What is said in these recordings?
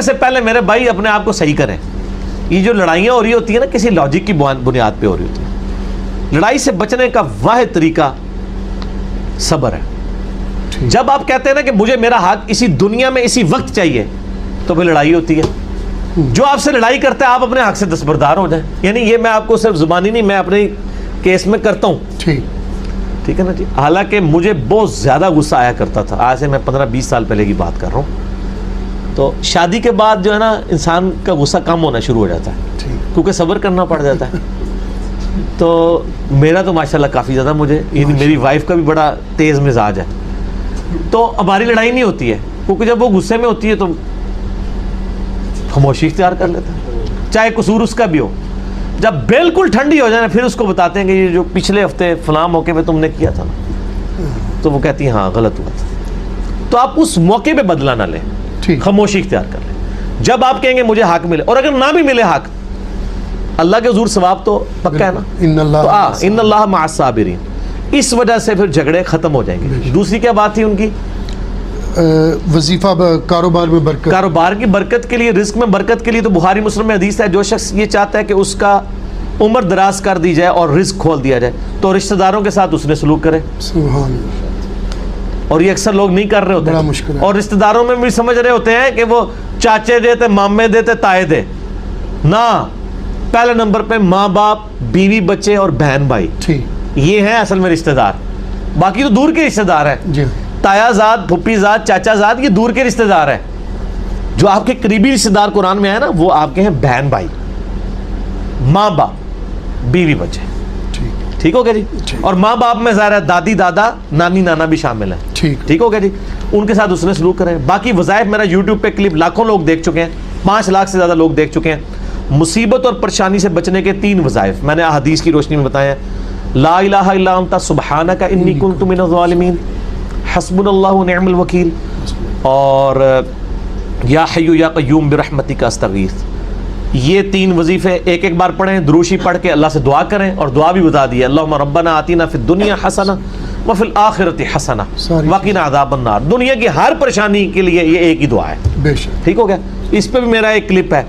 کرنے سے پہلے میرے بھائی اپنے آپ کو صحیح کریں. یہ جو لڑائیاں ہو رہی ہوتی ہیں نا کسی لاجک کی بنیاد پہ ہو رہی ہوتی ہے. لڑائی سے بچنے کا واحد طریقہ صبر ہے. جب آپ کہتے ہیں نا کہ مجھے میرا حق اسی دنیا میں اسی وقت چاہیے تو پھر لڑائی ہوتی ہے. جو آپ سے لڑائی کرتا ہے آپ اپنے حق سے دستبردار ہو جائیں. یعنی یہ میں آپ کو صرف زبانی نہیں میں اپنے کیس میں کرتا ہوں. ٹھیک ہے نا جی. حالانکہ مجھے بہت زیادہ غصہ آیا کرتا تھا. آج سے میں 15-20 سال پہلے کی بات کر رہا ہوں. تو شادی کے بعد جو ہے نا انسان کا غصہ کم ہونا شروع ہو جاتا ہے کیونکہ صبر کرنا پڑ جاتا ہے. تو میرا تو ماشاءاللہ کافی زیادہ یعنی میری وائف کا بھی بڑا تیز مزاج ہے. تو ہماری لڑائی نہیں ہوتی ہے کیونکہ جب وہ غصے میں ہوتی ہے تو خاموشی اختیار کر لیتا ہے چاہے قصور اس کا بھی ہو. جب بالکل ٹھنڈی ہو جائے نا پھر اس کو بتاتے ہیں کہ یہ جو پچھلے ہفتے فلاں موقع پہ تم نے کیا تھا نا, تو وہ کہتی ہیں ہاں غلط ہوا تھا. تو آپ اس موقع پہ بدلہ نہ لیں, خاموشی اختیار کر لیں. جب آپ کہیں گے مجھے حق ملے اور اگر نہ بھی ملے حق, اللہ کے حضور ثواب تو پکا ہے نا, ان اللہ مع الصابرین. اس وجہ سے پھر جھگڑے ختم ہو جائیں گے. دوسری کیا بات تھی ان کی؟ وظیفہ کاروبار میں برکت, کاروبار کی برکت کے لیے, رزق میں برکت کے لیے. تو بخاری مسلم میں حدیث ہے جو شخص یہ چاہتا ہے کہ اس کا عمر دراز کر دی جائے اور رزق کھول دیا جائے تو رشتہ داروں کے ساتھ اس نے سلوک کرے. سبحان اللہ. اور یہ اکثر لوگ نہیں کر رہے ہوتے بڑا مشکل ہے. اور رشتہ داروں میں بھی سمجھ رہے ہوتے ہیں کہ وہ چاچے دیتے, مامے دیتے, تائے دے. نہ, پہلے نمبر پہ ماں باپ, بیوی بچے اور بہن بھائی, یہ ہیں اصل میں رشتہ دار. باقی تو دور کے رشتہ دار ہیں. تایا زاد, پھپھی زاد, چاچا زاد, یہ دور کے رشتہ دار ہیں. جو آپ کے قریبی رشتہ دار قرآن میں آئے نا وہ آپ کے ہیں بہن بھائی, ماں باپ, بیوی بچے. ٹھیک ہو گیا جی. اور ماں باپ میں ظاہر ہے دادی دادا نانی نانا بھی شامل ہیں. ٹھیک ہو گیا جی. ان کے ساتھ اس نے سلوک کرے. باقی وظائف میرا یوٹیوب پہ کلپ لاکھوں لوگ دیکھ چکے ہیں, 5 لاکھ سے زیادہ لوگ دیکھ چکے ہیں. مصیبت اور پریشانی سے بچنے کے 3 وظائف میں نے احادیث کی روشنی میں بتائے ہیں. لا الہ الا انت سبحانک انی کنت من الظالمین, حسبنا اللہ ونعم الوکیل, اور یا حی یا قیوم برحمتک استغیث. یہ 3 وظیفے ایک ایک بار پڑھیں, دروشی پڑھ کے اللہ سے دعا کریں. اور دعا بھی بتا دی ہے, اللہم ربنا آتینا فی الدنیا حسنہ وفی الآخرۃ حسنہ وقنا عذاب النار. دنیا کی ہر پریشانی کے لیے یہ ایک ہی دعا ہے. ٹھیک ہو گیا. اس پہ بھی میرا ایک کلپ ہے,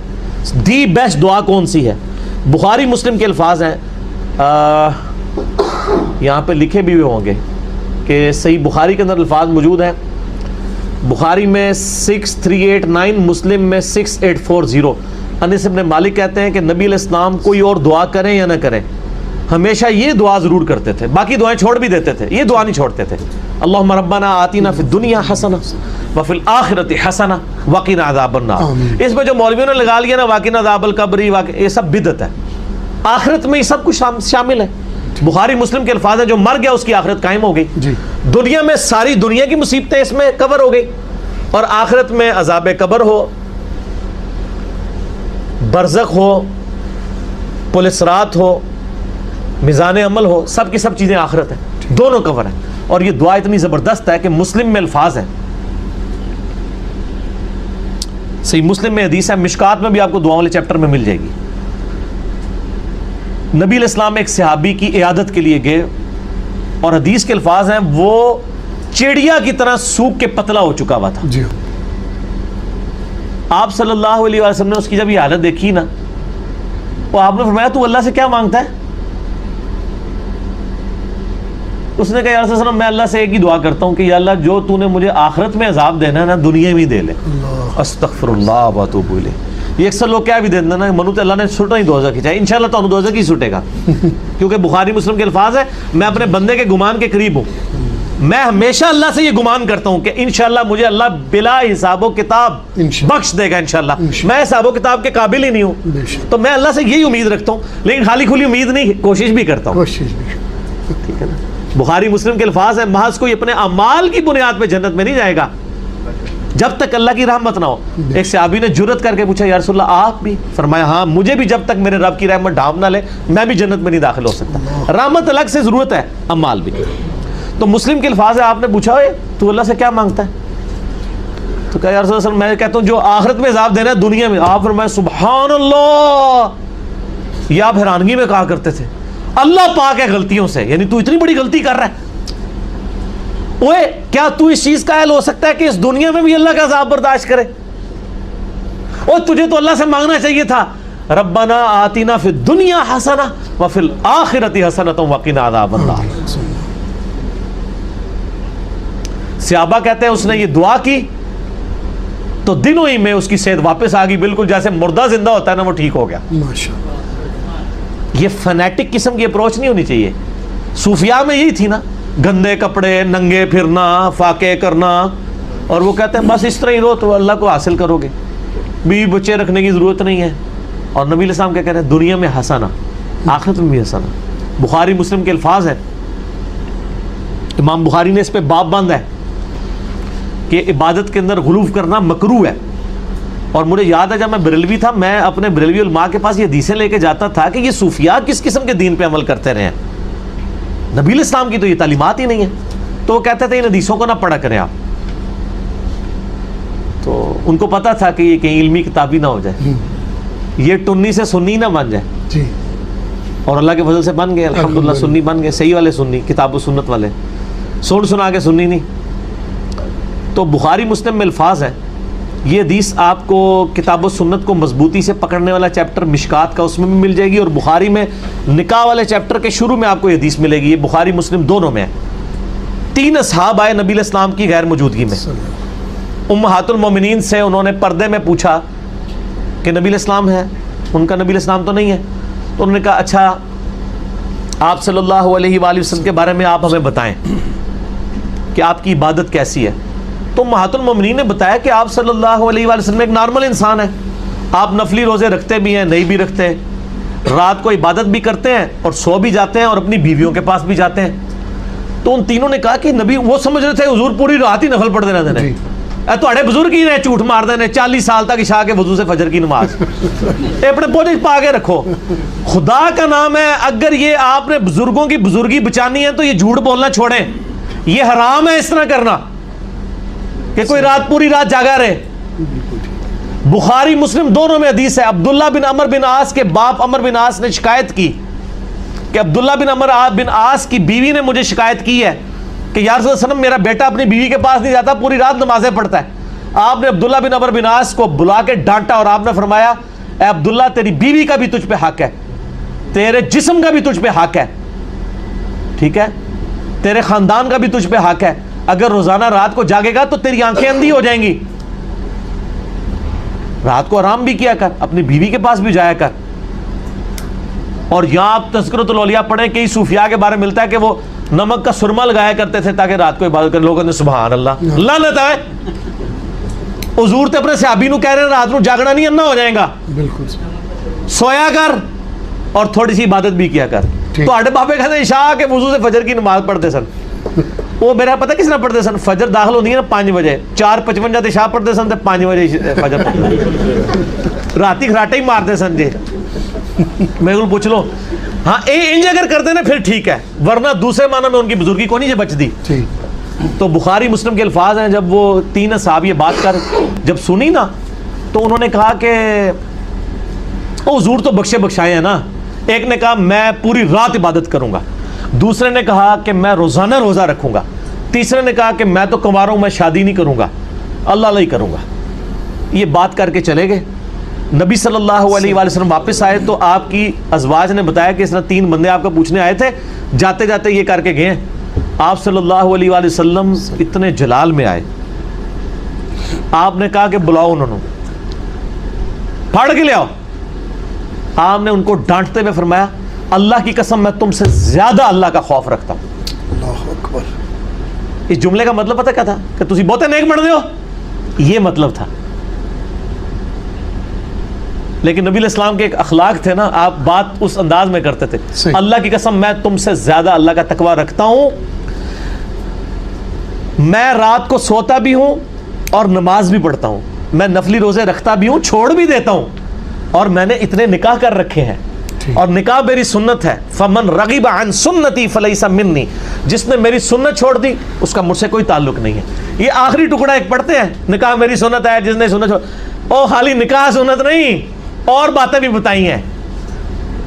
دی بیسٹ دعا کون سی ہے. بخاری مسلم کے الفاظ ہیں, یہاں پہ لکھے بھی ہوں گے کہ صحیح بخاری کے اندر الفاظ موجود ہیں. بخاری میں 6389, مسلم میں 6840. انس بن مالک کہتے ہیں کہ نبی علیہ السلام کوئی اور دعا کریں یا نہ کریں ہمیشہ یہ دعا ضرور کرتے تھے. باقی دعائیں چھوڑ بھی دیتے تھے, یہ دعا نہیں چھوڑتے تھے. اللہم ربنا آتینا فی الدنیا حسنہ وفی الآخرۃ حسنہ وقنا عذاب النار. اس میں جو مولویوں نے لگا لیا نا وقنا عذاب القبر, یہ سب بدعت ہے. آخرت میں یہ سب کچھ شامل ہے. بخاری مسلم کے الفاظ ہیں جو مر گیا اس کی آخرت قائم ہو گئی. دنیا میں ساری دنیا کی مصیبتیں اس میں کور ہو گئی, اور آخرت میں عذاب قبر ہو, برزخ ہو, پل صراط ہو, میزان عمل ہو, سب کی سب چیزیں آخرت ہیں, دونوں کور ہیں. اور یہ دعا اتنی زبردست ہے کہ مسلم میں الفاظ ہیں, صحیح مسلم میں حدیث ہے, مشکات میں بھی آپ کو دعاؤں والے چیپٹر میں مل جائے گی. نبی علیہ السلام ایک صحابی کی عیادت کے لیے گئے اور حدیث کے الفاظ ہیں وہ چڑیا کی طرح سوکھ کے پتلا ہو چکا ہوا تھا. آپ صلی اللہ علیہ وسلم نے اس کی جب یہ حالت دیکھی نا, تو آپ نے فرمایا تو اللہ سے کیا مانگتا ہے؟ اس نے کہا یا رسول اللہ میں اللہ سے ایک ہی دعا کرتا ہوں کہ یا اللہ جو تو نے مجھے آخرت میں عذاب دینا ہے نا دنیا میں دے لے. استغفر اللہ واتوب الیہ. یہ اکثر لوگ کیا بھی دے دینا منو تو اللہ نے سٹنا ہی دوزہ کی چاہیے, انشاءاللہ تو دوزہ کی سٹے گا کیونکہ بخاری مسلم کے الفاظ ہے میں اپنے بندے کے گمان کے قریب ہوں. میں ہمیشہ اللہ سے یہ گمان کرتا ہوں کہ انشاءاللہ مجھے اللہ بلا حساب و کتاب بخش دے گا انشاءاللہ. میں حساب و کتاب کے قابل ہی نہیں ہوں, تو میں اللہ سے یہی امید رکھتا ہوں, لیکن خالی کھلی امید نہیں, کوشش بھی کرتا ہوں. ٹھیک ہے نا. بخاری مسلم کے الفاظ ہیں محض کوئی اپنے اعمال کی بنیاد پہ جنت میں نہیں جائے گا جب تک اللہ کی رحمت نہ ہو. ایک صحابی نے جرت کر کے پوچھا یا رسول اللہ آپ بھی؟ فرمایا ہاں مجھے بھی جب تک میرے رب کی رحمت ڈھانپ نہ لے میں بھی جنت میں نہیں داخل ہو سکتا. رحمت الگ سے ضرورت ہے, اعمال بھی. تو مسلم کے الفاظ ہے, آپ نے پوچھا تو اللہ سے کیا مانگتا ہے؟ تو کہا یا رسول اللہ میں کہتا ہوں جو آخرت میں عذاب دینا ہے دنیا میں. آپ فرمایا سبحان اللہ. یہ آپ حیرانگی میں کہا کرتے تھے اللہ پاک ہے غلطیوں سے, یعنی تو اتنی بڑی غلطی کر رہا ہے, اوے کیا تو اس چیز کا اہل ہو سکتا ہے کہ اس دنیا میں بھی اللہ کا عذاب برداشت کرے؟ اور تجھے تو اللہ سے مانگنا چاہیے تھا ربنا آتینا فی الدنیا حسنہ وفی الآخرۃ حسنۃ وقنا عذاب النار. صحابہ کہتے ہیں اس نے یہ دعا کی تو دنوں ہی میں اس کی صحت واپس آ گئی, بالکل جیسے مردہ زندہ ہوتا ہے نا, وہ ٹھیک ہو گیا. ماشاءاللہ. یہ فنیٹک قسم کی اپروچ نہیں ہونی چاہیے. صوفیاء میں یہی تھی نا, گندے کپڑے, ننگے پھرنا, فاقے کرنا, اور وہ کہتے ہیں بس اس طرح ہی رہو تو اللہ کو حاصل کرو گے, بیوی بچے رکھنے کی ضرورت نہیں ہے. اور نبی علیہ السلام کیا کہہ رہے ہیں, دنیا میں حسنہ, آخرت میں بھی حسنہ. بخاری مسلم کے الفاظ ہیں, امام بخاری نے اس پہ باب باندھا ہے کہ عبادت کے اندر غلو کرنا مکروہ ہے. اور مجھے یاد ہے جب میں بریلوی تھا, میں اپنے بریلوی علماء کے پاس یہ حدیثیں لے کے جاتا تھا کہ یہ صوفیاء کس قسم کے دین پہ عمل کرتے رہے ہیں, نبی علیہ السلام کی تو یہ تعلیمات ہی نہیں ہے. تو وہ کہتے تھے ان حدیثوں کو نہ پڑھا کریں آپ. تو ان کو پتا تھا کہ یہ کہیں علمی کتابی نہ ہو جائے, یہ ٹنی سے سنی نہ بن جائے. جی. اور اللہ کے فضل سے بن گئے الحمدللہ, سنی بن گئے, صحیح والے سنی, کتاب و سنت والے, سنا کے سنی نہیں. تو بخاری مسلم میں الفاظ ہیں, یہ حدیث آپ کو کتاب و سنت کو مضبوطی سے پکڑنے والا چیپٹر مشکات کا اس میں بھی مل جائے گی, اور بخاری میں نکاح والے چیپٹر کے شروع میں آپ کو یہ حدیث ملے گی. یہ بخاری مسلم دونوں میں ہے. 3 اصحاب آئے نبی علیہ السلام کی غیر موجودگی میں, امہات المومنین سے انہوں نے پردے میں پوچھا کہ نبی علیہ السلام ہے, ان کا نبی علیہ السلام تو نہیں ہے. تو انہوں نے کہا اچھا آپ صلی اللہ علیہ وآلہ وسلم کے بارے میں آپ ہمیں بتائیں کہ آپ کی عبادت کیسی ہے. تو امہات المومنین نے بتایا کہ آپ صلی اللہ علیہ وآلہ وسلم ایک نارمل انسان ہے, آپ نفلی روزے رکھتے بھی ہیں, نہیں بھی رکھتے, رات کو عبادت بھی کرتے ہیں اور سو بھی جاتے ہیں اور اپنی بیویوں کے پاس بھی جاتے ہیں. تو ان تینوں نے کہا کہ نبی, وہ سمجھ رہے تھے حضور پوری رات ہی نفل پڑھتے رہتے ہیں, تھوڑے بزرگ ہی نے جھوٹ مار دینے 40 سال تک عشاء کے وضو سے فجر کی نماز, اپنے پوجے پا کے رکھو. خدا کا نام ہے, اگر یہ آپ نے بزرگوں کی بزرگی بچانی ہے تو یہ جھوٹ بولنا چھوڑیں. یہ حرام ہے اس طرح کرنا کہ کوئی رات پوری رات جاگا رہے. بخاری مسلم دونوں میں حدیث ہے, عبداللہ بن عمر بن عاص کے باپ عمر بن عاص نے شکایت کی کہ عبداللہ بن عمر بن عاص کی بیوی نے مجھے شکایت کی ہے کہ یا رسول اللہ صلی اللہ علیہ وسلم میرا بیٹا اپنی بیوی کے پاس نہیں جاتا, پوری رات نمازیں پڑھتا ہے. آپ نے عبداللہ بن عمر بن عاص کو بلا کے ڈانٹا اور آپ نے فرمایا اے عبداللہ تیری بیوی کا بھی تجھ پہ حق ہے, تیرے جسم کا بھی تجھ پہ حق ہے, ٹھیک ہے, تیرے خاندان کا بھی تجھ پہ حق ہے. اگر روزانہ رات کو جاگے گا تو تیری آنکھیں اندھی ہو جائیں گی. رات کو آرام بھی کیا کر, اپنی بیوی کے پاس بھی جایا کر. اور یہاں آپ تذکرۃ الاولیاء پڑھیں, کئی صوفیاء کے بارے میں ملتا ہے کہ وہ نمک کا سرما لگایا کرتے تھے تاکہ رات کو عبادت کریں. لوگوں نے سبحان اللہ, لعنت ہے. حضور تے اپنے صحابی نو کہہ رہے ہیں رات کو جاگنا نہیں, انا ہو جائے گا, بالکل سویا کر اور تھوڑی سی عبادت بھی کیا کر. تو آٹے بابے کہتے ہیں عشاء کے وضو سے فجر کی نماز پڑھتے سن. وہ میرا پتہ کس نے پڑھتے سن, فجر داخل ہوتی ہے نا 5 بجے, 4:55 عشاء پڑھتے سن, 5 بجے فجر پڑھتے, راتی خراٹے ہی مارتے سن. جی میں کو پوچھ لو, ہاں انج اگر کرتے نا پھر ٹھیک ہے, ورنہ دوسرے معنی میں ان کی بزرگی کو نہیں بچ دی. تو بخاری مسلم کے الفاظ ہیں, جب وہ 3 اصحاب یہ بات کر جب سنی نا تو انہوں نے کہا کہ او حضور تو بخشے بخشائے ہیں نا. ایک نے کہا میں پوری رات عبادت کروں گا, دوسرے نے کہا کہ میں روزانہ روزہ رکھوں گا, تیسرے نے کہا کہ میں تو کنوارا ہوں, میں شادی نہیں کروں گا, اللہ اللہ ہی کروں گا. یہ بات کر کے چلے گئے. نبی صلی اللہ علیہ وآلہ وسلم واپس آئے تو آپ کی ازواج نے بتایا کہ اس طرح 3 بندے آپ کو پوچھنے آئے تھے, جاتے جاتے یہ کر کے گئے. آپ صلی اللہ علیہ وآلہ وسلم اتنے جلال میں آئے, آپ نے کہا کہ بلاؤ انہوں نے, پھاڑ کے لے آؤ. آپ نے ان کو ڈانٹتے ہوئے فرمایا اللہ کی قسم میں تم سے زیادہ اللہ کا خوف رکھتا ہوں. اللہ اکبر. اس جملے کا مطلب پتہ کیا تھا کہ تسی بہتے نیک بن ہو, یہ مطلب تھا. لیکن نبی علیہ السلام کے ایک اخلاق تھے نا, آپ بات اس انداز میں کرتے تھے, اللہ کی قسم میں تم سے زیادہ اللہ کا تقوی رکھتا ہوں, میں رات کو سوتا بھی ہوں اور نماز بھی پڑھتا ہوں, میں نفلی روزے رکھتا بھی ہوں, چھوڑ بھی دیتا ہوں, اور میں نے اتنے نکاح کر رکھے ہیں, اور نکاح میری سنت ہے. فمن رغب عن سنتی فلیس منی, جس نے میری سنت چھوڑ دی اس کا مجھ سے کوئی تعلق نہیں ہے. یہ آخری ٹکڑا ایک پڑھتے ہیں, نکاح میری سنت ہے, جس نے سنت چھوڑ, او خالی نکاح سنت نہیں اور باتیں بھی بتائی ہیں,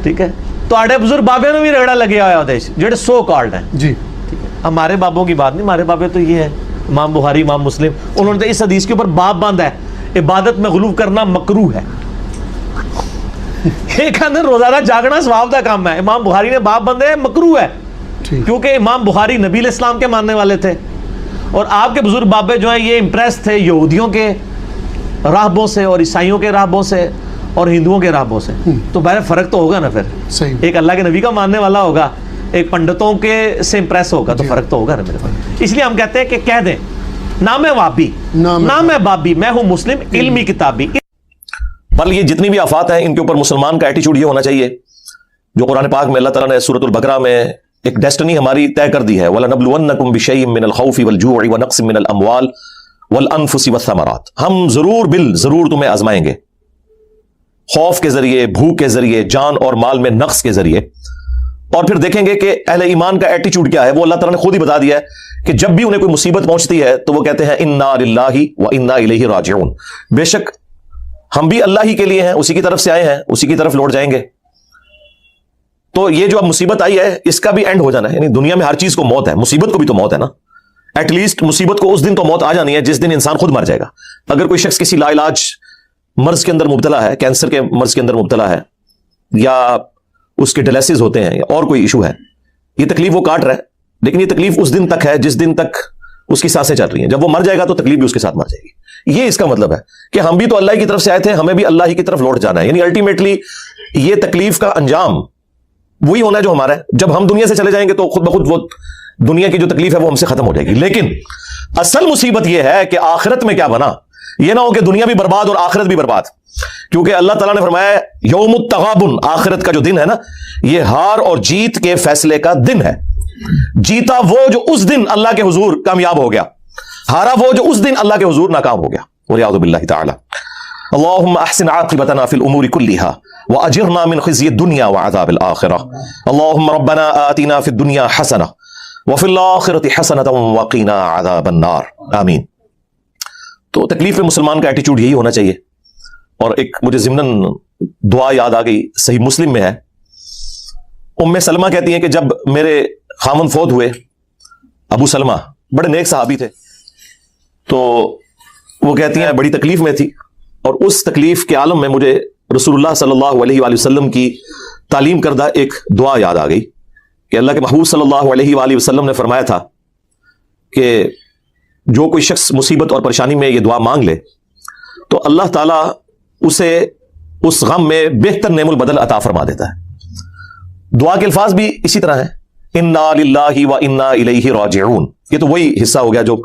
ٹھیک ہے. تو آڑے بزرگ بابے نے بھی رگڑا لگے ہوا دیش جڑے سو کالڈ ہیں, جی ٹھیک ہے. ہمارے بابوں کی بات نہیں, ہمارے بابے تو یہ ہے امام بخاری امام مسلم, انہوں نے تو اس حدیث کے اوپر باب باندھا ہے. عبادت میں غلو کرنا مکروہ ہے. ایک اندر روزانہ جاگنا ثواب کا کام ہے. امام بخاری نے باب بندے ہیں مکروہ ہے, کیونکہ امام بخاری نبی علیہ السلام کے ماننے والے تھے, اور آپ کے بزرگ بابے جو ہیں یہ امپریس تھے یہودیوں کے راہبوں سے اور عیسائیوں کے راہبوں سے اور ہندوؤں کے راہبوں سے. تو بہر فرق تو ہوگا نا پھر, ایک اللہ کے نبی کا ماننے والا ہوگا, ایک پنڈتوں کے سے امپریس ہوگا, تو فرق تو ہوگا نا میرے پاس. اس لیے ہم کہتے ہیں کہ کہہ دیں نام ہے وابی, نام ہے بابی, میں ہوں مسلم علمی کتابی. پر یہ جتنی بھی آفات ہیں ان کے اوپر مسلمان کا ایٹیچیوڈ یہ ہونا چاہیے جو قرآن پاک میں اللہ تعالیٰ نے سورۃ البقرہ میں ایک ڈیسٹنی ہماری طے کر دی ہے. وَلَنَبْلُوَنَّكُمْ بِشَيْءٍ مِّنَ الْخَوْفِ وَالْجُوعِ وَنَقْصٍ مِّنَ الْأَمْوَالِ وَالْأَنفُسِ وَالثَّمَرَاتِ. ہم ضرور تمہیں آزمائیں گے, خوف کے ذریعے, بھوک کے ذریعے, جان اور مال میں نقص کے ذریعے. اور پھر دیکھیں گے کہ اہل ایمان کا ایٹیچیوڈ کیا ہے. وہ اللہ تعالیٰ نے خود ہی بتا دیا ہے کہ جب بھی انہیں کوئی مصیبت پہنچتی ہے تو وہ کہتے ہیں اِنَّا لِلَّهِ وَإِنَّا إِلَيْهِ راجعون. بے شک ہم بھی اللہ ہی کے لیے ہیں, اسی کی طرف سے آئے ہیں, اسی کی طرف لوٹ جائیں گے. تو یہ جو اب مصیبت آئی ہے اس کا بھی اینڈ ہو جانا ہے. یعنی دنیا میں ہر چیز کو موت ہے, مصیبت کو بھی تو موت ہے نا. ایٹ لیسٹ مصیبت کو اس دن تو موت آ جانی ہے جس دن انسان خود مر جائے گا. اگر کوئی شخص کسی لا علاج مرض کے اندر مبتلا ہے, کینسر کے مرض کے اندر مبتلا ہے, یا اس کے ڈیلیسز ہوتے ہیں, یا اور کوئی ایشو ہے, یہ تکلیف وہ کاٹ رہا ہے, لیکن یہ تکلیف اس دن تک ہے جس دن تک اس کی سانسیں چل رہی ہیں. جب وہ مر جائے گا تو تکلیف بھی اس کے ساتھ مر جائے گی. یہ اس کا مطلب ہے کہ ہم بھی تو اللہ کی طرف سے آئے تھے, ہمیں بھی اللہ ہی کی طرف لوٹ جانا ہے. یعنی الٹیمیٹلی یہ تکلیف کا انجام وہی ہونا ہے جو ہمارا ہے. جب ہم دنیا سے چلے جائیں گے تو خود بخود وہ دنیا کی جو تکلیف ہے وہ ہم سے ختم ہو جائے گی. لیکن اصل مصیبت یہ ہے کہ آخرت میں کیا بنا. یہ نہ ہو کہ دنیا بھی برباد اور آخرت بھی برباد, کیونکہ اللہ تعالیٰ نے فرمایا یوم التغابن, آخرت کا جو دن ہے نا, یہ ہار اور جیت کے فیصلے کا دن ہے. جیتا وہ جو اس دن اللہ کے حضور کامیاب ہو گیا, ہارا وہ جو اس دن اللہ کے حضور ناکام ہو گیا. والعیاذ باللہ تعالی. اللہم احسن عاقبتنا فی الامور کلہا واجرنا من خزی الدنیا وعذاب الاخرہ. اللہم ربنا آتنا فی الدنیا حسنہ وفی الاخرۃ حسنۃ وقنا عذاب النار. آمین. تو تکلیف میں مسلمان کا ایٹیچیوڈ یہی ہونا چاہیے. اور ایک مجھے ضمناً دعا یاد آ گئی, صحیح مسلم میں ہے. ام سلمہ کہتی ہیں کہ جب میرے خامن فوت ہوئے, ابو سلمہ بڑے نیک صحابی تھے, تو وہ کہتی ہیں بڑی تکلیف میں تھی, اور اس تکلیف کے عالم میں مجھے رسول اللہ صلی اللہ علیہ وآلہ وسلم کی تعلیم کردہ ایک دعا یاد آ گئی کہ اللہ کے محبوب صلی اللہ علیہ وآلہ وسلم نے فرمایا تھا کہ جو کوئی شخص مصیبت اور پریشانی میں یہ دعا مانگ لے تو اللہ تعالیٰ اسے اس غم میں بہتر نعم البدل عطا فرما دیتا ہے. دعا کے الفاظ بھی اسی طرح ہیں, انا للہ وانا الیہ راجعون. یہ تو وہی حصہ ہو گیا جو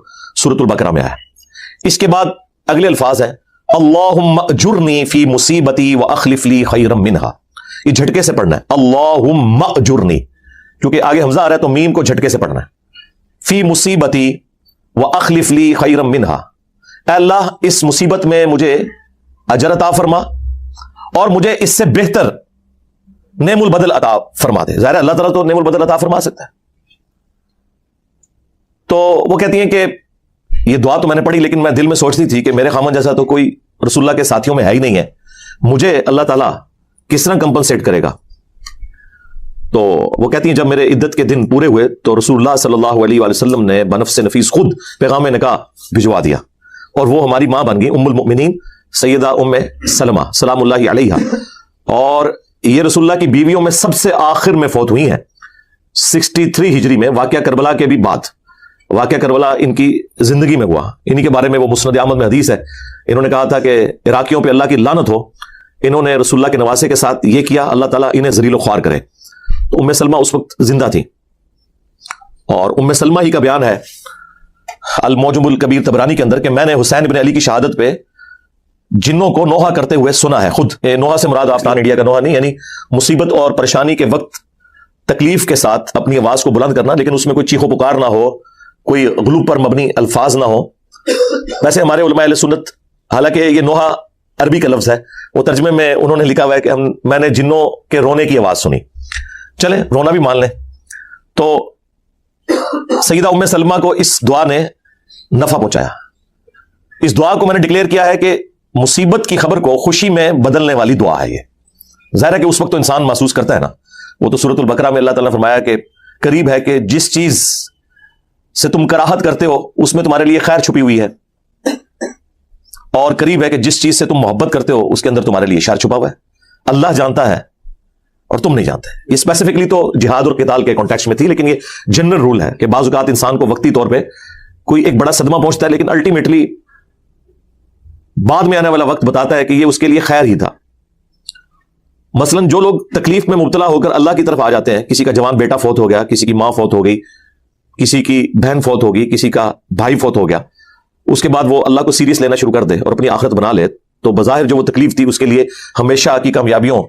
سورۃ البقرہ میں آیا. اس کے بعد اگلے الفاظ ہیں اللہم اجرنی فی مصیبتی واخلف لی خیرا منہا. یہ جھٹکے سے پڑھنا ہے, اللہم اجرنی, کیونکہ آگے حمزہ آ رہا ہے تو میم کو جھٹکے سے پڑھنا ہے. فی مصیبتی واخلف لی خیرا منہا, اے اللہ اس مصیبت میں مجھے اجر عطا فرما اور مجھے اس سے بہتر نعم البدل عطا فرما دے. ظاہر ہے اللہ تعالیٰ تو نعم البدل عطا فرما سکتا ہے. تو وہ کہتی ہیں کہ یہ دعا تو میں نے پڑھی, لیکن میں دل میں سوچتی تھی کہ میرے خامن جیسا تو کوئی رسول اللہ کے ساتھیوں میں ہے ہی نہیں ہے, مجھے اللہ تعالیٰ کس طرح کمپنسیٹ کرے گا. تو وہ کہتی ہیں جب میرے عدت کے دن پورے ہوئے تو رسول اللہ صلی اللہ علیہ وآلہ وسلم نے بنفس نفیس خود پیغام نکاح بھجوا دیا, اور وہ ہماری ماں بن گئی ام المؤمنین سیدہ ام سلمہ سلام اللہ علیہا. اور یہ رسول اللہ کی بیویوں میں سب سے آخر میں فوت ہوئی ہیں 63 ہجری میں, واقعہ کربلا کے بھی بعد. واقعہ کربلا ان کی زندگی میں ہوا, انہی کے بارے میں وہ مسند احمد میں حدیث ہے. انہوں نے کہا تھا کہ عراقیوں پہ اللہ کی لعنت ہو, انہوں نے رسول اللہ کے نواسے کے ساتھ یہ کیا, اللہ تعالیٰ انہیں ذلیل و خوار کرے. تو ام سلمہ اس وقت زندہ تھی, اور ام سلمہ ہی کا بیان ہے المعجم الکبیر طبرانی کے اندر کہ میں نے حسین بن علی کی شہادت پہ جنوں کو نوحہ کرتے ہوئے سنا ہے خود. نوحہ سے مراد آپ پان انڈیا کا نوحہ نہیں, یعنی مصیبت اور پریشانی کے وقت تکلیف کے ساتھ اپنی آواز کو بلند کرنا, لیکن اس میں کوئی چیخو پکار نہ ہو, کوئی غلو پر مبنی الفاظ نہ ہو. ویسے ہمارے علماء اہل سنت, حالانکہ یہ نوحہ عربی کا لفظ ہے, وہ ترجمے میں انہوں نے لکھا ہوا ہے کہ میں نے جنوں کے رونے کی آواز سنی. چلیں رونا بھی مان لیں. تو سیدہ ام سلمہ کو اس دعا نے نفع پہنچایا. اس دعا کو میں نے ڈکلیئر کیا ہے کہ مصیبت کی خبر کو خوشی میں بدلنے والی دعا ہے. یہ ظاہر ہے کہ اس وقت تو انسان محسوس کرتا ہے نا, وہ تو سورۃ البقرہ میں اللہ تعالیٰ نے فرمایا کہ قریب ہے کہ جس چیز سے تم کراہت کرتے ہو اس میں تمہارے لیے خیر چھپی ہوئی ہے. اور قریب ہے کہ جس چیز سے تم محبت کرتے ہو اس کے اندر تمہارے لیے شر چھپا ہوا ہے. اللہ جانتا ہے اور تم نہیں جانتے. یہ اسپیسیفکلی تو جہاد اور قتال کے کانٹیکسٹ میں تھی، لیکن یہ جنرل رول ہے کہ بعض اوقات انسان کو وقتی طور پہ کوئی ایک بڑا صدمہ پہنچتا ہے، لیکن الٹیمیٹلی بعد میں آنے والا وقت بتاتا ہے کہ یہ اس کے لیے خیر ہی تھا. مثلا جو لوگ تکلیف میں مبتلا ہو کر اللہ کی طرف آ جاتے ہیں، کسی کا جوان بیٹا فوت ہو گیا، کسی کی ماں فوت ہو گئی، کسی کی بہن فوت ہو گئی، کسی کا بھائی فوت ہو گیا، اس کے بعد وہ اللہ کو سیریس لینا شروع کر دے اور اپنی آخرت بنا لے، تو بظاہر جو وہ تکلیف تھی اس کے لیے ہمیشہ کی کامیابیوں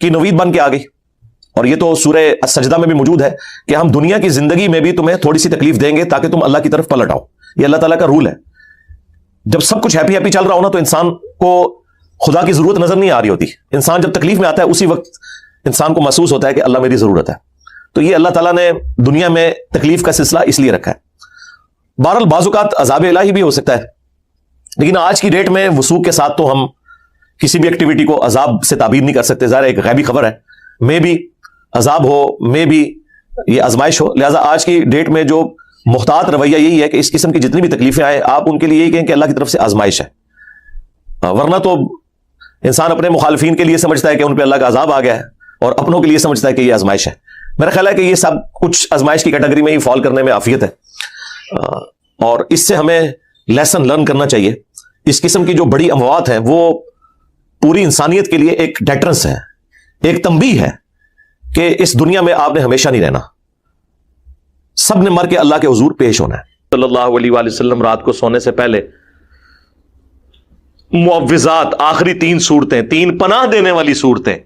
کی نوید بن کے آ گئی. اور یہ تو سورہ السجدہ میں بھی موجود ہے کہ ہم دنیا کی زندگی میں بھی تمہیں تھوڑی سی تکلیف دیں گے تاکہ تم اللہ کی طرف پلٹ آؤ. یہ اللہ تعالیٰ کا رول ہے. جب سب کچھ ہیپی ہیپی چل رہا ہو نا تو انسان کو خدا کی ضرورت نظر نہیں آ رہی ہوتی. انسان جب تکلیف میں آتا ہے اسی وقت انسان کو محسوس ہوتا ہے کہ اللہ میری ضرورت ہے. تو یہ اللہ تعالیٰ نے دنیا میں تکلیف کا سلسلہ اس لیے رکھا ہے. بہرحال بعض اوقات عذاب الہی بھی ہو سکتا ہے، لیکن آج کی ڈیٹ میں وثوق کے ساتھ تو ہم کسی بھی ایکٹیویٹی کو عذاب سے تعبیر نہیں کر سکتے. ظاہر ایک غیبی خبر ہے، میں بھی عذاب ہو، میں بھی یہ آزمائش ہو. لہٰذا آج کی ڈیٹ میں جو محتاط رویہ یہی ہے کہ اس قسم کی جتنی بھی تکلیفیں آئیں آپ ان کے لیے یہی کہیں کہ اللہ کی طرف سے آزمائش ہے. ورنہ تو انسان اپنے مخالفین کے لیے سمجھتا ہے کہ ان پہ اللہ کا عذاب آ گیا ہے اور اپنوں کے لیے سمجھتا ہے کہ یہ آزمائش ہے. میرا خیال ہے کہ یہ سب کچھ آزمائش کی کیٹیگری میں ہی فال کرنے میں عافیت ہے، اور اس سے ہمیں لیسن لرن کرنا چاہیے. اس قسم کی جو بڑی اموات ہیں وہ پوری انسانیت کے لیے ایک ڈیٹرنس ہے، ایک تنبیہ ہے کہ اس دنیا میں آپ نے ہمیشہ نہیں رہنا، سب نے مر کے اللہ کے حضور پیش ہونا ہے. صلی اللہ علیہ وآلہ وسلم رات کو سونے سے پہلے معوذات، آخری 3 سورتیں، 3 پناہ دینے والی سورتیں،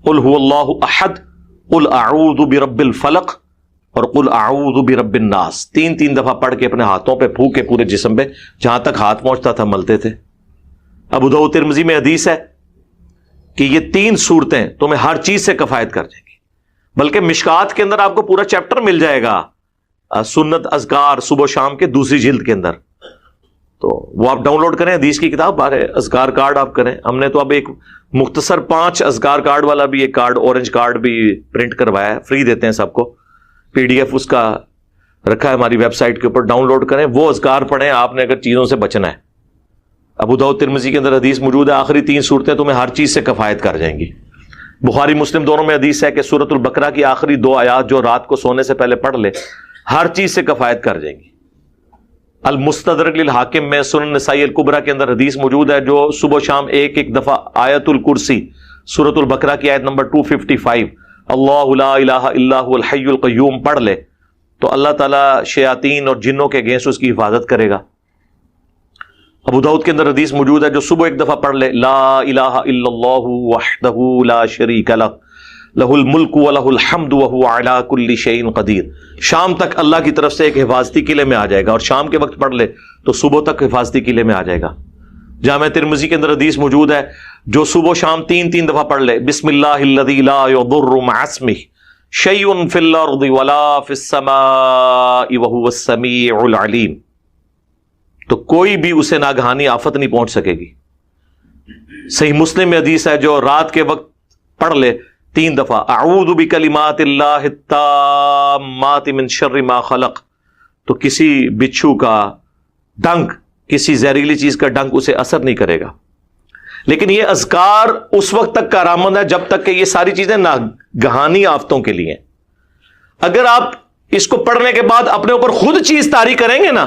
قل هو اللہ احد، قل اعوذ برب الفلق اور قل اعوذ برب الناس، 3 دفعہ پڑھ کے اپنے ہاتھوں پہ پھونک کے پورے جسم پہ جہاں تک ہاتھ پہنچتا تھا ملتے تھے. ابو داؤد ترمذی میں حدیث ہے کہ یہ 3 سورتیں تمہیں ہر چیز سے کفایت کر جائیں گی. بلکہ مشکات کے اندر آپ کو پورا چیپٹر مل جائے گا سنت اذکار صبح و شام کے 2 جلد کے اندر. تو وہ آپ ڈاؤن لوڈ کریں، حدیث کی کتاب اذکار کارڈ آپ کریں. ہم نے تو اب ایک مختصر 5 اذکار کارڈ والا بھی ایک کارڈ، اورنج کارڈ بھی پرنٹ کروایا ہے، فری دیتے ہیں سب کو. PDF اس کا رکھا ہے ہماری ویب سائٹ کے اوپر، ڈاؤن لوڈ کریں، وہ اذکار پڑھیں آپ نے اگر چیزوں سے بچنا ہے. ابو داؤد ترمذی کے اندر حدیث موجود ہے، آخری 3 سورتیں تمہیں ہر چیز سے کفایت کر جائیں گی. بخاری مسلم دونوں میں حدیث ہے کہ سورۃ البقرہ کی آخری 2 آیات جو رات کو سونے سے پہلے پڑھ لے ہر چیز سے کفایت کر جائیں گی. المستدرک للحاکم میں سنن نسائی الکبریٰ کے اندر حدیث موجود ہے جو صبح و شام ایک دفعہ آیت الکرسی سورۃ البقرہ کی آیت نمبر 255 اللہ لا الہ الا هو الحی القیوم پڑھ لے تو اللہ تعالیٰ شیاطین اور جنوں کے اگینسٹ اس کی حفاظت کرے گا. ابو داؤد کے اندر حدیث موجود ہے جو صبح ایک دفعہ پڑھ لے لا الہ الا اللہ وحدہ لا شریک لہ لہ الملک ولہ الحمد وہو علی کل شیء قدیر، شام تک اللہ کی طرف سے ایک حفاظتی قلعے میں آ جائے گا. اور شام کے وقت پڑھ لے تو صبح تک حفاظتی قلعے میں آ جائے گا. جامع ترمذی کے اندر حدیث موجود ہے جو صبح و شام 3 دفعہ پڑھ لے بسم اللہ الذی لا یضر مع اسمہ شیء فی الارض ولا فی السماء وہو السمیع العلیم، تو کوئی بھی اسے ناگہانی آفت نہیں پہنچ سکے گی. صحیح مسلم میں حدیث ہے جو رات کے وقت پڑھ لے 3 دفعہ اعوذ بکلمات اللہ التامات من شر ما خلق، تو کسی بچھو کا ڈنک، کسی زہریلی چیز کا ڈنک اسے اثر نہیں کرے گا. لیکن یہ اذکار اس وقت تک کارآمد ہے جب تک کہ یہ ساری چیزیں ناگہانی آفتوں کے لیے. اگر آپ اس کو پڑھنے کے بعد اپنے اوپر خود چیز طاری کریں گے نا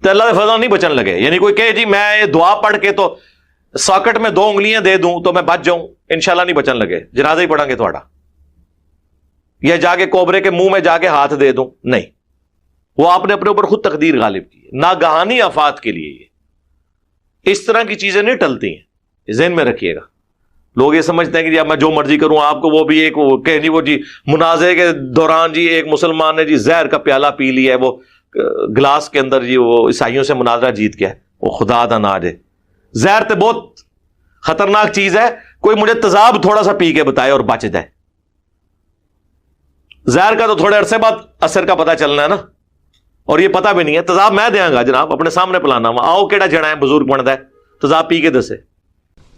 تو اللہ کے فضل نہیں بچن لگے. یعنی کوئی کہے جی میں یہ دعا پڑھ کے تو ساکٹ میں 2 انگلیاں دے دوں تو میں بچ جاؤں، انشاءاللہ نہیں بچن لگے، جنازہ ہی پڑھیں گے تھوڑا، یا جا کے کوبرے کے منہ میں جا کے ہاتھ دے دوں، نہیں. وہ آپ نے اپنے اوپر خود تقدیر غالب کی ہے ناگہانی آفات کے لیے. یہ اس طرح کی چیزیں نہیں ٹلتی ہیں، ذہن میں رکھیے گا. لوگ یہ سمجھتے ہیں کہ جی اب میں جو مرضی کروں آپ کو وہ بھی ایک کہ جی وہ جی منازعے کے دوران جی ایک مسلمان نے جی زہر کا پیالہ پی لیا ہے، وہ گلاس کے اندر جی وہ عیسائیوں سے مناظرہ جیت گیا ہے. وہ خدا دا نہ جائے، زہر تو بہت خطرناک چیز ہے، کوئی مجھے تیزاب تھوڑا سا پی کے بتائے اور بچ جائے. زہر کا تو تھوڑے عرصے بعد اثر کا پتہ چلنا ہے نا، اور یہ پتہ بھی نہیں ہے. تیزاب میں دیا گا جناب اپنے سامنے پلانا ہوا، آؤ کیڑا جڑا ہے بزرگ بنتا ہے تیزاب پی کے دسے.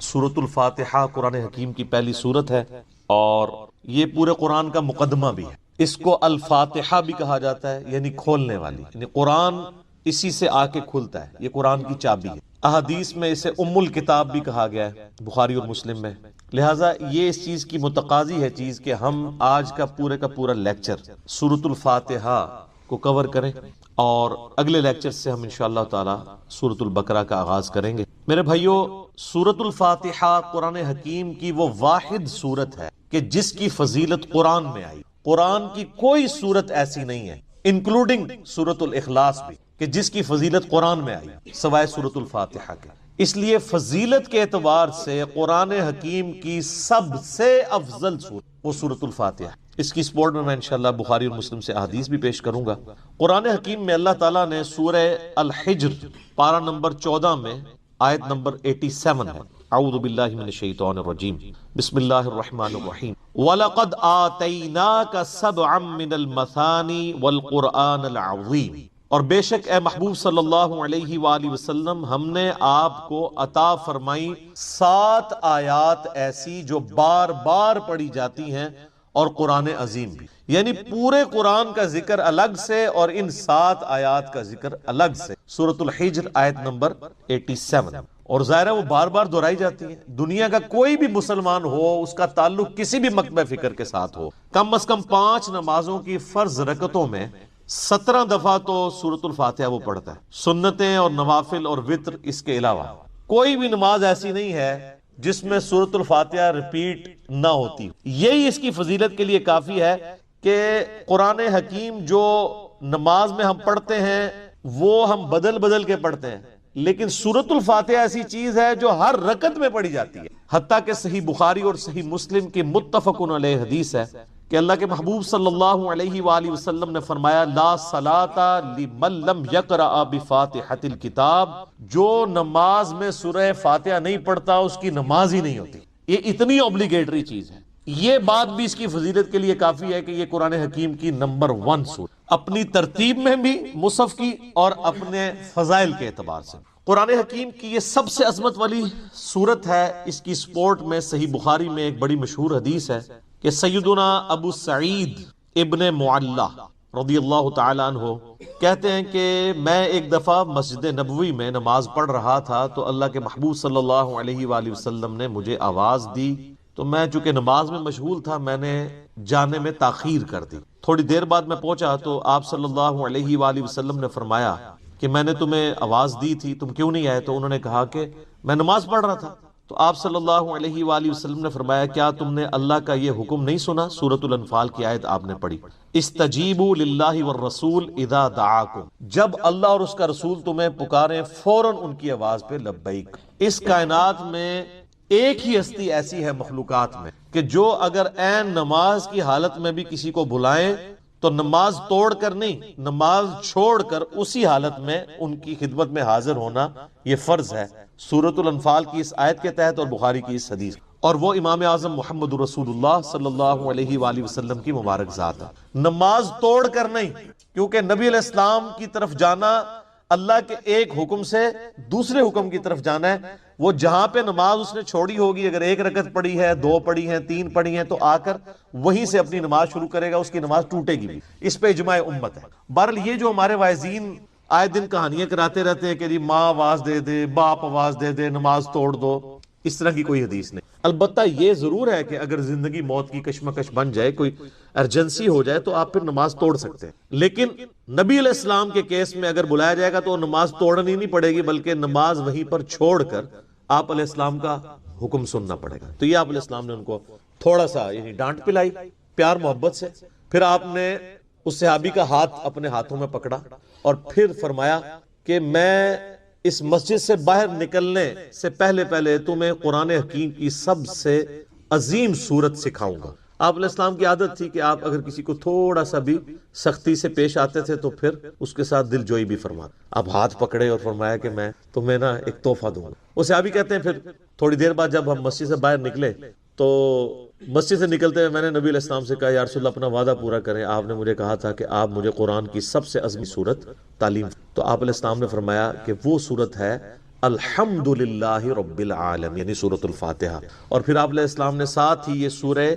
سورۃ الفاتحہ قرآن حکیم کی پہلی سورت ہے اور یہ پورے قرآن کا مقدمہ بھی ہے. اس کو الفاتحہ بھی کہا جاتا ہے، یعنی کھولنے والی. یعنی قرآن اسی سے آ کے کھلتا ہے، یہ قرآن کی چابی ہے۔ احادیث میں اسے ام الکتاب بھی کہا گیا ہے، بخاری اور مسلم میں۔ لہٰذا یہ اس چیز کی متقاضی ہے چیز کہ ہم آج کا پورا لیکچر سورۃ الفاتحہ کو کور کریں، اور اگلے لیکچر سے ہم انشاءاللہ تعالی سورۃ البقرہ کا آغاز کریں گے۔ میرے بھائیو، سورۃ الفاتحہ قرآن حکیم کی وہ واحد سورت ہے کہ جس کی فضیلت قرآن میں آئی۔ قرآن کی کوئی سورت ایسی نہیں ہے، انکلوڈنگ سورۃ الاخلاص بھی، کہ جس کی فضیلت قرآن میں آئی سوائے سورۃ الفاتحہ کے۔ اس لیے فضیلت کے اعتبار سے قرآن حکیم کی سب سے افضل سورت وہ سورۃ الفاتحہ۔ اس کی سپورٹ میں انشاءاللہ بخاری اور مسلم سے احادیث بھی پیش کروں گا۔ قرآن حکیم میں اللہ تعالیٰ نے سورہ الحجر پارہ نمبر 14 میں آیت نمبر 87 ہے، اعوذ باللہ من الشیطان الرجیم، بسم اللہ الرحمن الرحیم، وَلَقَدْ آتَيْنَاكَ سَبْعًا مِّنَ الْمَثَانِي وَالْقُرْآنَ الْعَظِيمِ، اور بے شک اے محبوب صلی اللہ علیہ وآلہ وسلم ہم نے آپ کو عطا فرمائی 7 آیات ایسی جو بار بار پڑھی جاتی ہیں، اور قرآن عظیم بھی، یعنی پورے قرآن کا ذکر الگ سے اور ان 7 آیات کا ذکر الگ سے۔ سورۃ الحجر آیت نمبر 87، اور ظاہر ہے وہ بار بار دہرائی جاتی ہے۔ دنیا کا کوئی بھی مسلمان ہو، اس کا تعلق کسی بھی مکتبہ فکر کے ساتھ ہو، کم از کم 5 نمازوں کی فرض رکعتوں میں 17 دفعہ تو سورۃ الفاتحہ وہ پڑھتا ہے، سنتیں اور نوافل اور وتر اس کے علاوہ۔ کوئی بھی نماز ایسی نہیں ہے جس میں سورۃ الفاتحہ ریپیٹ نہ ہوتی۔ یہی اس کی فضیلت کے لیے کافی ہے کہ قرآن حکیم جو نماز میں ہم پڑھتے ہیں وہ ہم بدل بدل کے پڑھتے ہیں، لیکن سورۃ الفاتحہ ایسی چیز ہے جو ہر رکعت میں پڑھی جاتی ہے۔ حتیٰ کہ صحیح بخاری اور صحیح مسلم کی متفق علیہ حدیث ہے کہ اللہ کے محبوب صلی اللہ علیہ وآلہ وسلم نے فرمایا، لا صلاۃ لمن لم یقرأ بفاتحۃ الکتاب، جو نماز میں سورہ فاتحہ نہیں پڑھتا اس کی نماز ہی نہیں ہوتی۔ یہ اتنی اوبلیگیٹری چیز ہے۔ یہ بات بھی اس کی فضیلت کے لیے کافی ہے کہ یہ قرآن حکیم کی نمبر 1 سورت، اپنی ترتیب میں بھی مصحف کی اور اپنے فضائل کے اعتبار سے۔ قرآن حکیم کی یہ سب سے عظمت والی سورت ہے۔ اس کی سپورٹ میں صحیح بخاری میں ایک بڑی مشہور حدیث ہے کہ سیدنا ابو سعید ابن معلہ رضی اللہ تعالیٰ عنہ کہتے ہیں کہ میں ایک دفعہ مسجد نبوی میں نماز پڑھ رہا تھا تو اللہ کے محبوب صلی اللہ علیہ وآلہ وسلم نے مجھے آواز دی، تو میں چونکہ نماز میں مشغول تھا میں نے جانے میں تاخیر کر دی۔ تھوڑی دیر بعد میں پہنچا تو آپ صلی اللہ علیہ وآلہ وسلم نے فرمایا کہ میں نے تمہیں آواز دی تھی، تم کیوں نہیں آئے؟ تو انہوں نے کہا کہ میں نماز پڑھ رہا تھا۔ تو آپ صلی اللہ علیہ وآلہ وسلم نے فرمایا، کیا تم نے اللہ کا یہ حکم نہیں سنا؟ سورۃ الانفال کی آیت آپ نے پڑھی، استجیبوا للہ والرسول اذا دعاکم، جب اللہ اور اس کا رسول تمہیں پکاریں فوراً ان کی آواز پہ لبیک۔ اس کائنات میں ایک ہی ہستی ایسی ہے مخلوقات میں کہ جو اگر عین نماز کی حالت میں بھی کسی کو بلائیں تو نماز توڑ کر نہیں، نماز چھوڑ کر اسی حالت میں ان کی خدمت میں حاضر ہونا یہ فرض ہے، سورۃ الانفال کی اس آیت کے تحت اور بخاری کی اس حدیث، اور وہ امام اعظم محمد رسول اللہ صلی اللہ علیہ وآلہ وسلم کی مبارک ذات ہے۔ نماز توڑ کر نہیں، کیونکہ نبی علیہ السلام کی طرف جانا اللہ کے ایک حکم سے دوسرے حکم کی طرف جانا ہے۔ وہ جہاں پہ نماز اس نے چھوڑی ہوگی، اگر 1 رکعت پڑھی ہے، 2 پڑھی ہیں، 3 پڑھی ہیں، تو آ کر وہیں سے اپنی نماز شروع کرے گا، اس کی نماز ٹوٹے گی بھی۔ اس پہ اجماع امت ہے۔ بہرحال یہ جو ہمارے واعظین آئے دن کہانیاں کراتے رہتے ہیں کہ جی ماں آواز دے دے، باپ آواز دے دے، نماز توڑ دو، اس طرح کی کوئی حدیث نہیں۔ البتہ یہ ضرور ہے کہ اگر زندگی موت کی کشمکش بن جائے، کوئی ایمرجنسی ہو جائے، تو آپ پھر نماز توڑ سکتے ہیں، لیکن نبی علیہ السلام کے کیس میں اگر بلایا جائے گا تو نماز توڑنی نہیں پڑے گی، بلکہ نماز وہیں پر چھوڑ کر آپ علیہ السلام کا حکم سننا پڑے گا۔ تو یہ آپ علیہ السلام نے ان کو تھوڑا سا یعنی ڈانٹ پلائی پیار محبت سے، پھر آپ نے اس صحابی کا ہاتھ اپنے ہاتھوں میں پکڑا اور پھر فرمایا کہ میں اس مسجد سے باہر نکلنے سے پہلے تمہیں قرآن حکیم کی سب سے عظیم سورت سکھاؤں گا۔ آپ علیہ السلام کی عادت تھی کہ آپ اگر کسی کو تھوڑا سا بھی سختی سے پیش آتے تھے تو پھر اس کے ساتھ دل جوئی بھی فرماتے۔ آپ ہاتھ پکڑے اور فرمایا کہ میں تمہیں نا ایک تحفہ دوں گا۔ وہ صحابی کہتے ہیں پھر تھوڑی دیر بعد جب ہم مسجد سے باہر نکلے تو مسجد سے نکلتے ہوئے میں نے نبی علیہ السلام سے کہا، یا رسول اللہ اپنا وعدہ پورا کریں، آپ نے مجھے کہا تھا کہ آپ مجھے قرآن کی سب سے عظیم سورت تعلیم۔ تو آپ علیہ السلام نے فرمایا کہ وہ سورت ہے الحمدللہ رب العالمین، یعنی سورۃ الفاتحہ۔ اور پھر آپ علیہ السلام نے ساتھ ہی یہ سورہ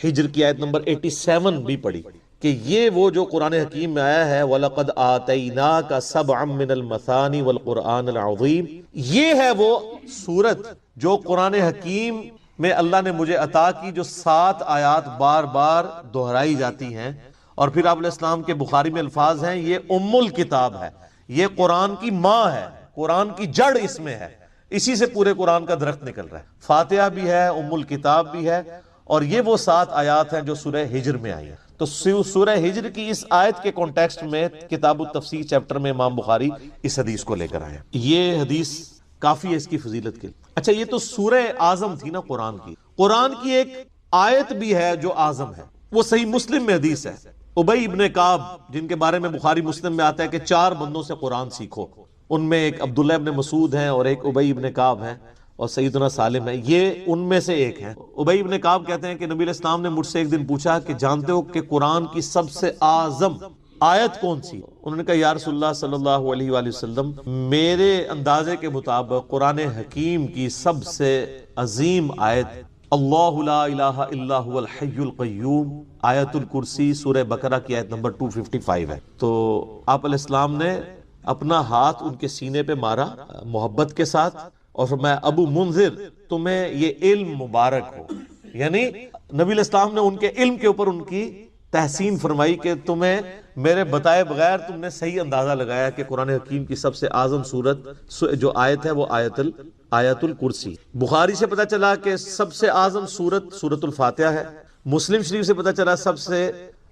ہجر کی آیت نمبر 87 بھی پڑھی کہ یہ وہ جو قرآن حکیم میں آیا ہے وَلَقَدْ آتَيْنَاكَ سَبْعًا مِّنَ الْمَثَانِ وَالْقُرْآنِ الْعَظِيمِ، یہ ہے وہ سورت جو قرآن حکیم میں اللہ نے مجھے عطا کی، جو 7 آیات بار بار دہرائی جاتی ہیں، اور پھر آپ علیہ السلام کے بخاری میں الفاظ ہیں یہ ام الکتاب ہے، یہ قرآن کی ماں ہے، قرآن کی جڑ اس میں ہے، اسی سے پورے قرآن کا درخت نکل رہا ہے۔ فاتحہ بھی ہے، ام الکتاب بھی ہے، اور یہ وہ 7 آیات ہیں جو سورہ ہجر میں آئی ہیں۔ تو سورہ ہجر کی اس آیت کے کانٹیکسٹ میں کتاب التفسیر چیپٹر میں امام بخاری اس حدیث کو لے کر آئے ہیں۔ یہ حدیث کافی ہے اس کی فضیلت کے لیے۔ اچھا، یہ تو سورہ اعظم تھی نا قرآن کی، قرآن کی ایک آیت بھی ہے جو اعظم ہے، وہ صحیح مسلم میں حدیث ہے۔ ابی ابن کعب، جن کے بارے میں بخاری مسلم میں آتا ہے کہ 4 بندوں سے قرآن سیکھو، ان میں ایک عبداللہ ابن مسعود ہیں اور ایک ابی ابن کعب ہیں اور سیدنا سالم ہے، یہ ان میں سے ایک ہیں۔ ابی ابن کعب کہتے ہیں کہ نبی علیہ السلام نے مجھ سے ایک دن پوچھا کہ جانتے ہو کہ قرآن کی سب سے اعظم آیت کون سی؟ انہوں نے کہا یا رسول اللہ صلی اللہ علیہ وآلہ وسلم، میرے اندازے کے مطابق قرآن حکیم کی سب سے عظیم آیت اللہ لا الہ الا هو الحی القیوم، آیت الکرسی، سورہ بقرہ کی آیت نمبر 255 ہے۔ تو آپ علیہ السلام نے اپنا ہاتھ ان کے سینے پہ مارا محبت کے ساتھ اور فرمایا ابو منذر، تمہیں یہ علم مبارک ہو، یعنی نبی علیہ السلام نے ان کے علم کے اوپر ان کی تحسین فرمائی کہ تمہیں میرے بتائے بغیر تم نے صحیح اندازہ لگایا کہ قرآن حکیم کی سب سے اعظم سورت جو آیت ہے وہ آیت الکرسی۔ بخاری سے پتہ چلا کہ سب سے اعظم سورت سورۃ الفاتحہ ہے، مسلم شریف سے پتہ چلا سب سے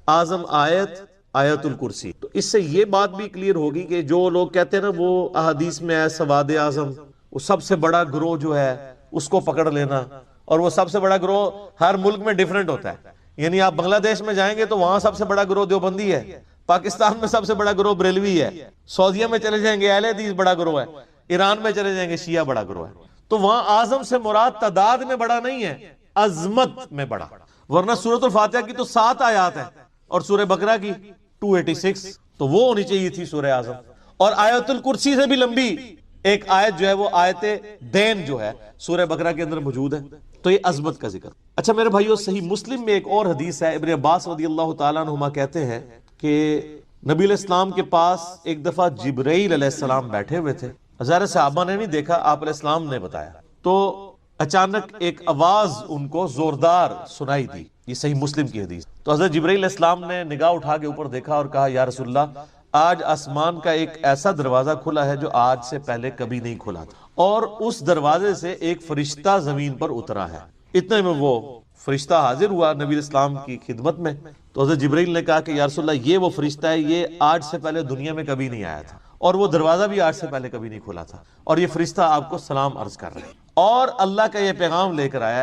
اعظم آیت آیت الکرسی۔ تو اس سے یہ بات بھی کلیئر ہوگی کہ جو لوگ کہتے ہیں نا وہ احادیث میں ہے سواد اعظم، وہ سب سے بڑا گروہ جو ہے اس کو پکڑ لینا، اور وہ سب سے بڑا گروہ ہر ملک میں ڈیفرنٹ ہوتا ہے، یعنی آپ بنگلہ دیش میں جائیں گے تو وہاں سب سے بڑا گروہ دیوبندی ہے، پاکستان میں سب سے بڑا گروہ بریلوی ہے، سعودیہ میں چلے جائیں گے اہل حدیث بڑا گروہ ہے، ایران میں چلے جائیں گے شیعہ بڑا گروہ ہے۔ تو وہاں اعظم سے مراد تعداد میں بڑا نہیں ہے، عظمت میں بڑا، ورنہ سورۃ الفاتحہ کی تو 7 آیات ہیں اور سورہ بقرہ کی 286، تو وہ ہونی چاہیے تھی سورہ اعظم۔ اور آیت الکرسی سے بھی لمبی ایک آیت جو ہے وہ آیت دین جو ہے سورہ بقرہ کے اندر موجود ہے، تو یہ عظمت کا ذکر۔ اچھا میرے بھائیو، صحیح مسلم میں ایک اور حدیث ہے، ابن عباس رضی اللہ تعالیٰ عنہما کہتے ہیں کہ نبی علیہ السلام کے پاس ایک دفعہ جبرائیل علیہ السلام بیٹھے ہوئے تھے، ظاہر صحابہ نے نہیں دیکھا، آپ علیہ السلام نے بتایا، تو اچانک ایک آواز ان کو زوردار سنائی دی، یہ صحیح مسلم کی حدیث۔ تو حضرت جبرائیل علیہ السلام نے نگاہ اٹھا کے اوپر دیکھا اور کہا یا رسول اللہ، آج آسمان کا ایک ایسا دروازہ کھلا ہے جو آج سے پہلے کبھی نہیں کھلا تھا، اور اس دروازے سے ایک فرشتہ زمین پر اترا ہے۔ اتنے میں وہ فرشتہ حاضر ہوا نبی علیہ السلام کی خدمت میں، تو حضرت جبرائیل نے کہا کہ یا رسول اللہ، یہ وہ فرشتہ ہے، یہ آج سے پہلے دنیا میں کبھی نہیں آیا تھا، اور وہ دروازہ بھی آج سے پہلے کبھی نہیں کھلا تھا، اور یہ فرشتہ آپ کو سلام عرض کر رہے ہیں، اور اللہ کا یہ پیغام لے کر آیا ہے